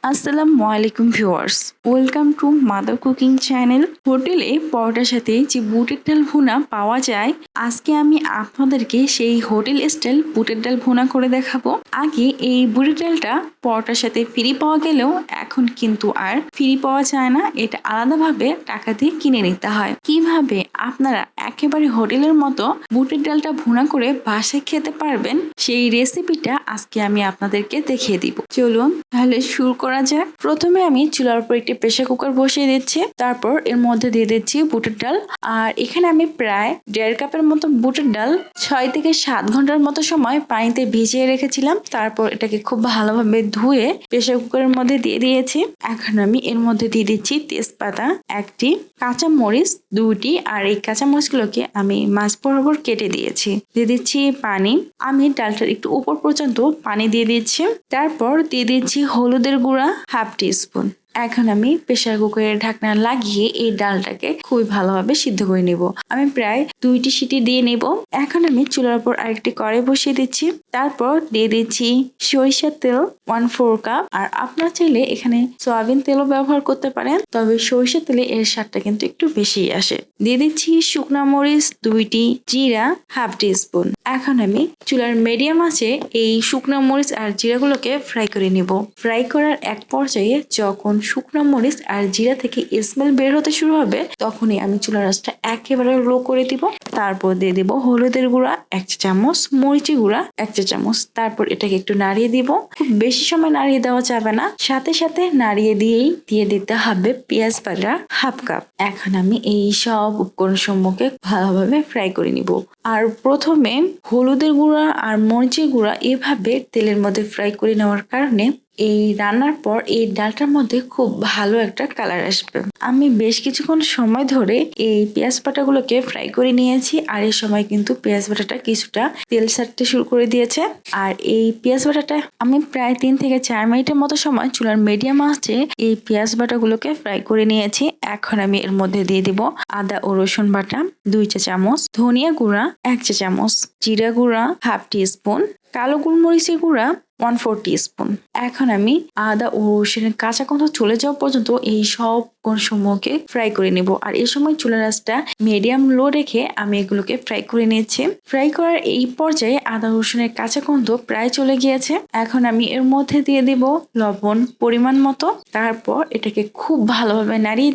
আসসালামু আলাইকুম viewers, welcome to mother cooking channel. হোটেলে পরোটার সাথে যে বুটের ডাল ভুনা পাওয়া যায়, আজকে আমি আপনাদেরকে সেই হোটেল স্টাইল বুটের ডাল ভুনা করে দেখাবো। আগে এই বুটের ডালটা পরোটার সাথে ফ্রি পাওয়া গেলেও এখন কিন্তু আর ফ্রি পাওয়া যায় না, এটা আলাদাভাবে টাকা দিয়ে কিনে নিতে হয়। কিভাবে আপনারা একেবারে হোটেলের মতো বুটের ডালটা ভুনা করে বাসায় খেতে পারবেন, সেই রেসিপিটা আজকে আমি আপনাদেরকে দেখিয়ে দিব। চলুন তাহলে শুরু করা যাক। প্রথমে আমি চুলার উপর একটি প্রেসার কুকার বসিয়ে দিচ্ছি, তারপর এর মধ্যে দিয়ে দিচ্ছি বুটের ডাল। আর এখানে আমি প্রায় 1.5 কাপের মতো বুটের ডাল 6 থেকে 7 ঘন্টার মতো সময় পানিতে ভিজিয়ে রেখেছিলাম। তারপর এটাকে খুব ভালোভাবে ধুয়ে প্রেসার কুকারের মধ্যে দিয়ে দিয়েছি। এখন আমি এর মধ্যে দিয়ে দিচ্ছি তেজপাতা, একটি কাঁচা মরিচ 2টি, আর এই কাঁচা মরিচগুলোকে আমি মাছ বরাবর কেটে দিয়েছি। দিয়ে দিচ্ছি পানি, আমি ডালটার একটু উপর পর্যন্ত পানি দিয়ে দিচ্ছি। তারপর দিয়ে দিচ্ছি হলুদের গুঁড়া 1/2 টিস্পুন। এখন আমি প্রেসার কুকারের ঢাকনা লাগিয়ে এই ডালটাকে খুবই ভালোভাবে সিদ্ধ করে নেব। আমি প্রায় 2টি সিটি দিয়ে নেব। এখন আমি চুলার উপর আরেকটি কড়াই বসিয়ে দিচ্ছি, তারপর দিয়ে দিচ্ছি সরিষার তেল 1/4 কাপ। আর আপনারা চাইলে এখানে সয়াবিন তেলও ব্যবহার করতে পারেন, তবে সরিষার তেলে এর স্বাদটা কিন্তু একটু বেশি আসে। দিয়ে দিচ্ছি শুকনো মরিচ 2টি, জিরা 1/2 টিস্পুন। এখন আমি চুলার মিডিয়াম আঁচে এই শুকনো মরিচ আর জিরাগুলোকে ফ্রাই করে নেব। ফ্রাই করার এক পর্যায়ে যখন শুকনো মরিচ আর জিরা থেকে স্মেল বের হতে শুরু হবে, তখনই আমি চুলার আঁচটা একেবারে লো করে দিব। তারপর দিয়ে দিব হলুদের গুঁড়া 1 চা চামচ, মরিচের গুঁড়া 1 চা চামচ। তারপর এটাকে একটু নাড়িয়ে দিব। খুব বেশি সময় নাড়িয়ে দেওয়া যাবে না, সাথে সাথে নাড়িয়ে দিয়েই দিয়ে দিতে হবে পেঁয়াজ বাটা 1/2 কাপ। এখন আমি এই সব উপকরণ সমূহকে ভালোভাবে ফ্রাই করে নিব। আর প্রথমে হলুদের গুঁড়া আর মরিচের গুঁড়া এভাবে তেলের মধ্যে ফ্রাই করে নেওয়ার কারণে এই রান্নার পর এই ডালটার মধ্যে খুব ভালো একটা কালার আসবে। আমি বেশ কিছুক্ষণ সময় ধরে এই পেঁয়াজ বাটাগুলোকে ফ্রাই করে নিয়েছি, আর এই সময় কিন্তু পেঁয়াজ বাটাটা কিছুটা তেল ছাড়তে শুরু করে দিয়েছে। আর এই পেঁয়াজ বাটাটা আমি প্রায় 3 থেকে 4 মিনিটের মতো সময় চুলার মিডিয়াম আঁচে এই পেঁয়াজ বাটাগুলোকে ফ্রাই করে নিয়েছি। এখন আমি এর মধ্যে দিয়ে দিব আদা ও রসুন বাটা 2 চা চামচ, ধনিয়া গুঁড়া 1 চা চামচ, জিরা গুঁড়া 1/2 টিস্পুন, কালো গোলমরিচের গুঁড়া 1/4 টিস্পুন। এখন আমি আদা ও রসুনের কাঁচা গন্ধ চলে যাওয়া পর্যন্ত এই সব সমূহকে ফ্রাই করে নেব। আর এই সময় চুলার আঁচটা মিডিয়াম লো রেখে আমি এগুলোকে ফ্রাই করে নিয়েছি। ফ্রাই করার এই পর্যায়ে আদা রসুনের কাঁচা গন্ধ প্রায় চলে গিয়েছে। এখন আমি এর মধ্যে দিয়ে দিব লবণ পরিমাণ মতো। তারপর এটাকে খুব ভালোভাবে নাড়িয়ে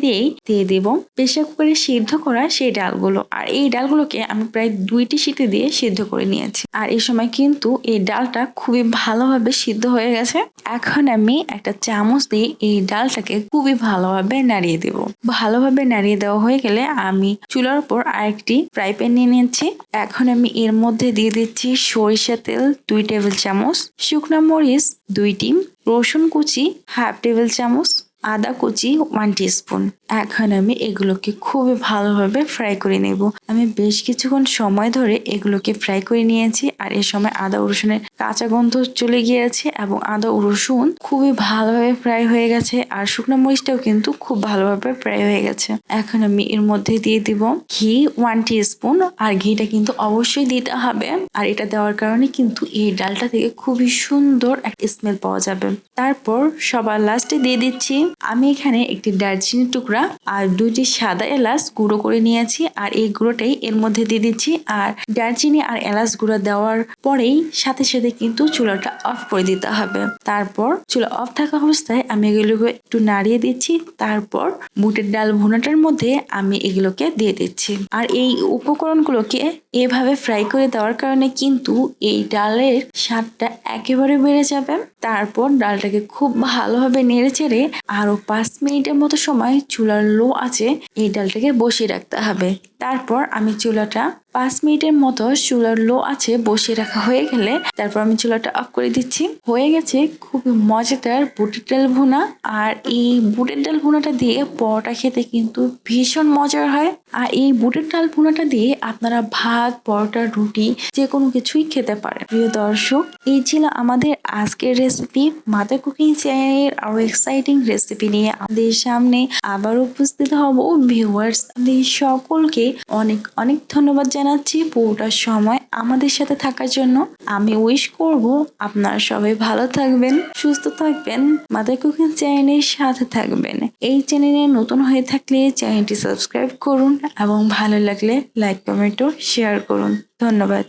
দিয়ে দিব প্রেসার কুকারে সিদ্ধ করা সেই ডালগুলো। আর এই ডালগুলোকে আমি প্রায় 2টি সিটি দিয়ে সিদ্ধ করে নিয়েছি। আর এই সময় কিন্তু এই ডালটা খুবই ভালোভাবে সিদ্ধ হয়ে গেছে। এখন আমি একটা চামচ দিয়ে এই ডালটাকে খুবই ভালোভাবে নাড়িয়ে দেব। ভালোভাবে নাড়িয়ে দেওয়া হয়ে গেলে আমি চুলার উপর আরেকটি ফ্রাই প্যান নিয়ে নিয়েছি। এখন আমি এর মধ্যে দিয়ে দিচ্ছি সরিষা তেল 2 টেবিল চামচ, শুকনো মরিচ 2টি, রসুন কুচি 1/2 টেবিল চামচ, আদা কুচি 1 টিস্পুন। এখন আমি এগুলোকে খুবই ভালোভাবে ফ্রাই করে নেব। আমি বেশ কিছুক্ষণ সময় ধরে এগুলোকে ফ্রাই করে নিয়েছি। আর এই সময় আদা রসুনের কাঁচা গন্ধ চলে গিয়েছে এবং আদা রসুন খুবই ভালোভাবে ফ্রাই হয়ে গেছে। আর শুকনো মরিচটাও কিন্তু খুব ভালোভাবে ফ্রাই হয়ে গেছে। এখন আমি এর মধ্যে দিয়ে দিব ঘি 1 টিস্পুন। আর ঘিটা কিন্তু অবশ্যই দিতে হবে, আর এটা দেওয়ার কারণে কিন্তু এই ডালটা থেকে খুবই সুন্দর একটা স্মেল পাওয়া যাবে। তারপর সবার লাস্টে দিয়ে দিচ্ছি আমি এখানে একটি দারচিনির টুকরা আর 2টি সাদা এলাচ গুঁড়ো করে নিয়েছি। আর এই গুঁড়োটাই এর মধ্যে দিয়ে দিচ্ছি। আর দারচিনি আর এলাচ গুঁড়ো দেওয়ার পরেই সাথে সাথে কিন্তু চুলাটা অফ করে দিতে হবে। তারপর চুলা অফ থাকা অবস্থায় আমি এগুলোকে একটু নাড়িয়ে দিচ্ছি। তারপর বুটের ডাল ভুনাটার মধ্যে আমি এগুলোকে দিয়ে দিচ্ছি। আর এই উপকরণগুলোকে এভাবে ফ্রাই করে দেওয়ার কারণে কিন্তু এই ডালের স্বাদটা একেবারে বেড়ে যাবে। তারপর ডালটাকে খুব ভালোভাবে নেড়ে চেড়ে আরো 5 মিনিটের মতো সময় চুলার লো আছে এই ডালটাকে বসিয়ে রাখতে হবে। তারপর আমি চুলাটা 5 মিনিটের মতো চুলার লো আছে বসিয়ে রাখা হয়ে গেলে তারপর আমি চুলাটা অফ করে দিচ্ছি। হয়ে গেছে খুবই মজাদার বুটের ডাল ভুনা। আর এই বুটের ডাল ভুনাটা দিয়ে পরোটা খেতে কিন্তু ভীষণ মজার হয়। আর এই বুটের ডাল ভুনাটা দিয়ে আপনারা ভাত, পরোটা, রুটি যে কোনো কিছুই খেতে পারেন। প্রিয় দর্শক, এই ছিল আমাদের আজকের রেসিপি। মাদার কুকিং চ্যানেলের আরো এক্সাইটিং রেসিপি নিয়ে আমাদের সামনে আবার উপস্থিত হব। ভিউয়ার্স, আমাদের সকলকে অনেক অনেক ধন্যবাদ জানাই। জানাচ্ছি পুরোটা সময় আমাদের সাথে থাকার জন্য। আমি উইশ করব আপনারা সবাই ভালো থাকবেন, সুস্থ থাকবেন, মাদার কুকিং চ্যানেলের সাথে থাকবেন। এই চ্যানেলে নতুন হয়ে থাকলে চ্যানেলটি সাবস্ক্রাইব করুন এবং ভালো লাগলে লাইক কমেন্ট ও শেয়ার করুন। ধন্যবাদ।